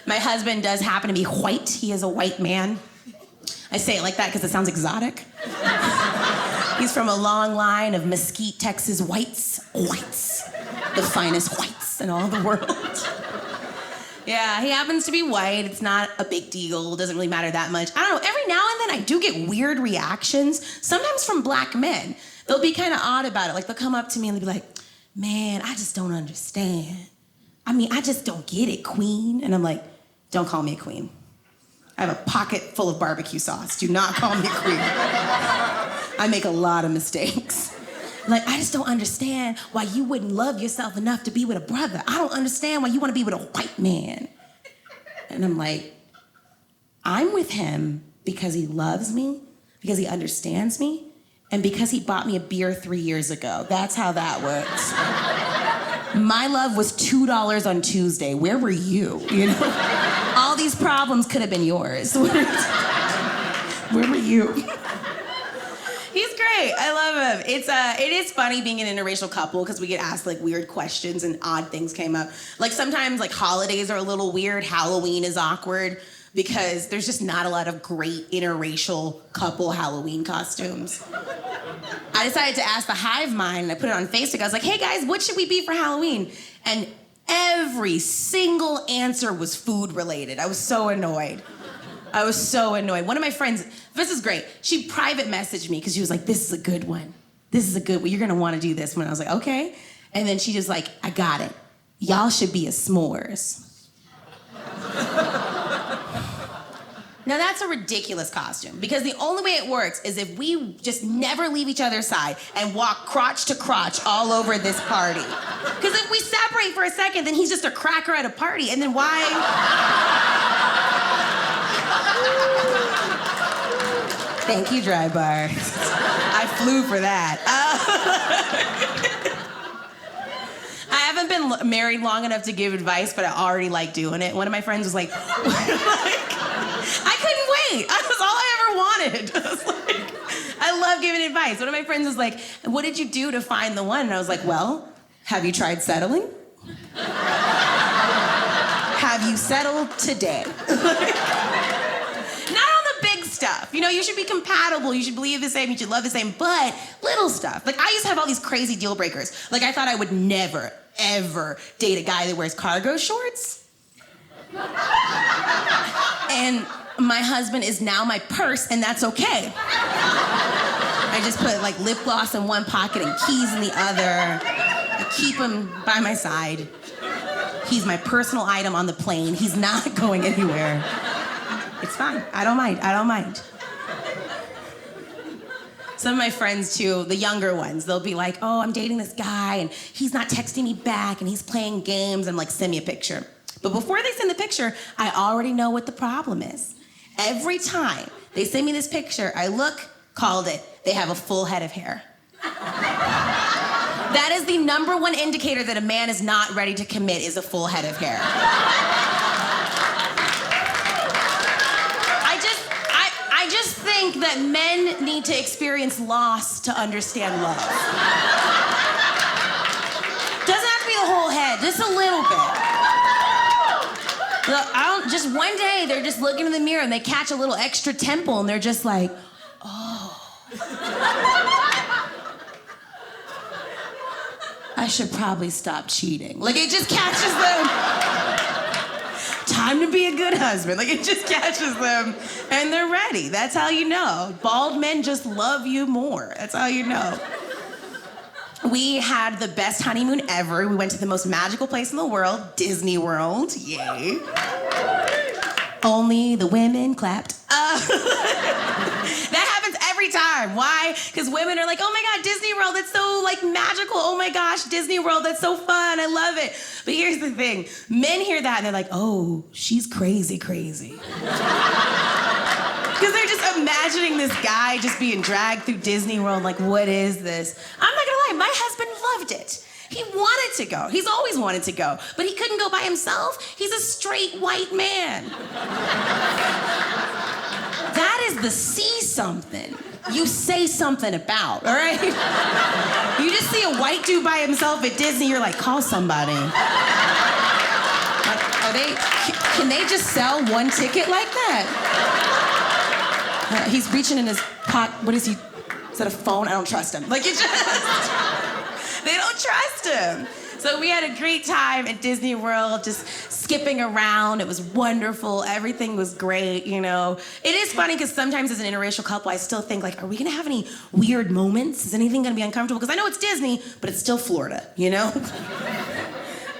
My husband does happen to be white. He is a white man. I say it like that because it sounds exotic. He's from a long line of Mesquite, Texas whites. The finest whites in all the world. Yeah, he happens to be white. It's not a big deal. It doesn't really matter that much. I don't know, every now and then I do get weird reactions, sometimes from black men. They'll be kind of odd about it. Like, they'll come up to me and they'll be like, man, I just don't understand. I mean, I just don't get it, queen. And I'm like, don't call me a queen. I have a pocket full of barbecue sauce. Do not call me a queen. I make a lot of mistakes. Like, I just don't understand why you wouldn't love yourself enough to be with a brother. I don't understand why you want to be with a white man. And I'm like, I'm with him because he loves me, because he understands me, and because he bought me a beer 3 years ago. That's how that works. My love was $2 on Tuesday. Where were you? You know? All these problems could have been yours. Where were you? He's great. I love him. It is funny being an interracial couple because we get asked like weird questions and odd things came up. Like sometimes like holidays are a little weird. Halloween is awkward because there's just not a lot of great interracial couple Halloween costumes. I decided to ask the hive mind and I put it on Facebook. I was like, hey guys, what should we be for Halloween? And every single answer was food related. I was so annoyed. One of my friends, this is great. She private messaged me because she was like, this is a good one. You're gonna wanna do this one. I was like, okay. And then she just like, I got it. Y'all should be a s'mores. Now that's a ridiculous costume because the only way it works is if we just never leave each other's side and walk crotch to crotch all over this party. Because if we separate for a second, then he's just a cracker at a party, and then why? Thank you, Dry Bar. I flew for that. I haven't been married long enough to give advice, but I already like doing it. One of my friends was like, I couldn't wait. That was all I ever wanted. I was like, I love giving advice. One of my friends was like, what did you do to find the one? And I was like, well, have you tried settling? Have you settled today? Stuff. You know, you should be compatible, you should believe the same, you should love the same, but little stuff. Like, I used to have all these crazy deal breakers. Like, I thought I would never, ever date a guy that wears cargo shorts. And my husband is now my purse, and that's okay. I just put, like, lip gloss in one pocket and keys in the other. I keep him by my side. He's my personal item on the plane. He's not going anywhere. It's fine. I don't mind. Some of my friends, too, the younger ones, they'll be like, oh, I'm dating this guy, and he's not texting me back, and he's playing games, and like, send me a picture. But before they send the picture, I already know what the problem is. Every time they send me this picture, I look, called it, they have a full head of hair. That is the number one indicator that a man is not ready to commit is a full head of hair. I just think that men need to experience loss to understand love. Doesn't have to be the whole head, just a little bit. Just one day, they're just looking in the mirror and they catch a little extra temple and they're just like, oh. I should probably stop cheating. Like, it just catches them. Time to be a good husband. Like, it just catches them and they're ready. That's how you know. Bald men just love you more. That's how you know. We had the best honeymoon ever. We went to the most magical place in the world, Disney World. Yay. Only the women clapped. That happens every time. Why? Because women are like, oh my God, Disney World, that's so like magical. Oh my gosh, Disney World, that's so fun. I love it. But here's the thing. Men hear that and they're like, oh, she's crazy. Because they're just imagining this guy just being dragged through Disney World. Like, what is this? I'm not gonna lie, my husband loved it. He wanted to go. He's always wanted to go. But he couldn't go by himself. He's a straight white man. That is the see something you say something about, all right? You just see a white dude by himself at Disney, you're like, call somebody. Like, are they Can they just sell one ticket like that? He's reaching in his pocket. What is he? Is that a phone? I don't trust him. Like, it's just... They don't trust him. So we had a great time at Disney World, just skipping around. It was wonderful. Everything was great, you know. It is funny because sometimes as an interracial couple, I still think, like, are we gonna have any weird moments? Is anything gonna be uncomfortable? Because I know it's Disney, but it's still Florida, you know?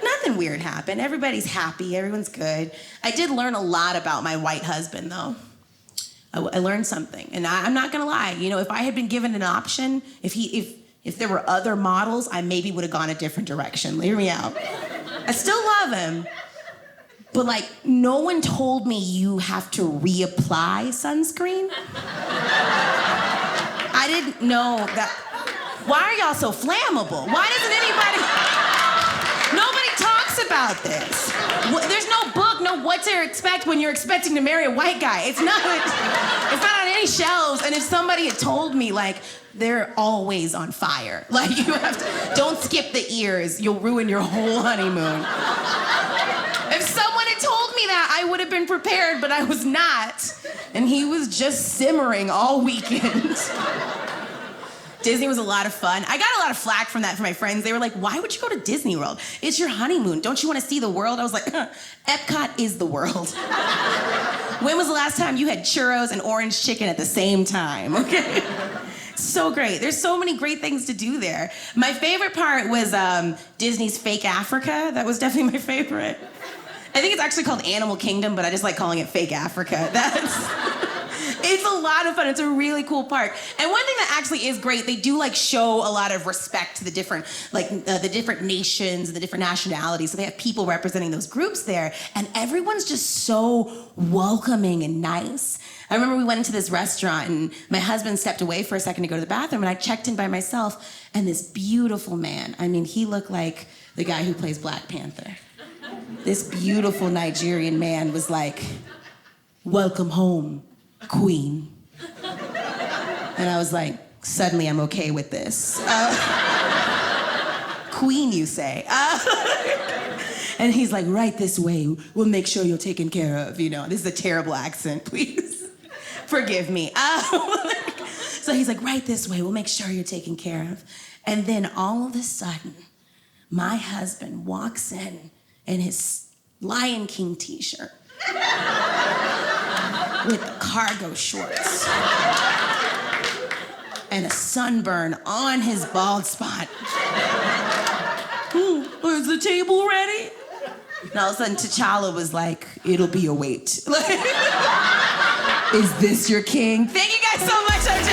Nothing weird happened. Everybody's happy. Everyone's good. I did learn a lot about my white husband, though. I learned something. And I'm not gonna lie. You know, if I had been given an option, if there were other models, I maybe would have gone a different direction. Hear me out. I still love him. But, like, no one told me you have to reapply sunscreen. I didn't know that. Why are y'all so flammable? Why doesn't anybody... Nobody talks about this. There's no book, no what to expect when you're expecting to marry a white guy. It's not on any shelves. And if somebody had told me, like, they're always on fire. Like, you have to, don't skip the ears. You'll ruin your whole honeymoon. If someone had told me that, I would have been prepared, but I was not. And he was just simmering all weekend. Disney was a lot of fun. I got a lot of flack from that from my friends. They were like, why would you go to Disney World? It's your honeymoon. Don't you want to see the world? I was like, Epcot is the world. When was the last time you had churros and orange chicken at the same time? Okay. So great. There's so many great things to do there. My favorite part was Disney's Fake Africa. That was definitely my favorite. I think it's actually called Animal Kingdom, but I just like calling it Fake Africa. It's a lot of fun. It's a really cool park. And one thing that actually is great, they do like show a lot of respect to the different, the different nations and the different nationalities. So they have people representing those groups there, and everyone's just so welcoming and nice. I remember we went into this restaurant and my husband stepped away for a second to go to the bathroom, and I checked in by myself, and this beautiful man, I mean, he looked like the guy who plays Black Panther. This beautiful Nigerian man was like, welcome home, Queen. And I was like, suddenly I'm okay with this. Queen, you say? And he's like, right this way. We'll make sure you're taken care of. You know, this is a terrible accent, please. Forgive me. So he's like, right this way. We'll make sure you're taken care of. And then all of a sudden, my husband walks in his Lion King t-shirt with cargo shorts and a sunburn on his bald spot. Is the table ready? And all of a sudden, T'Challa was like, it'll be a wait. Is this your king? Thank you guys so much, I'm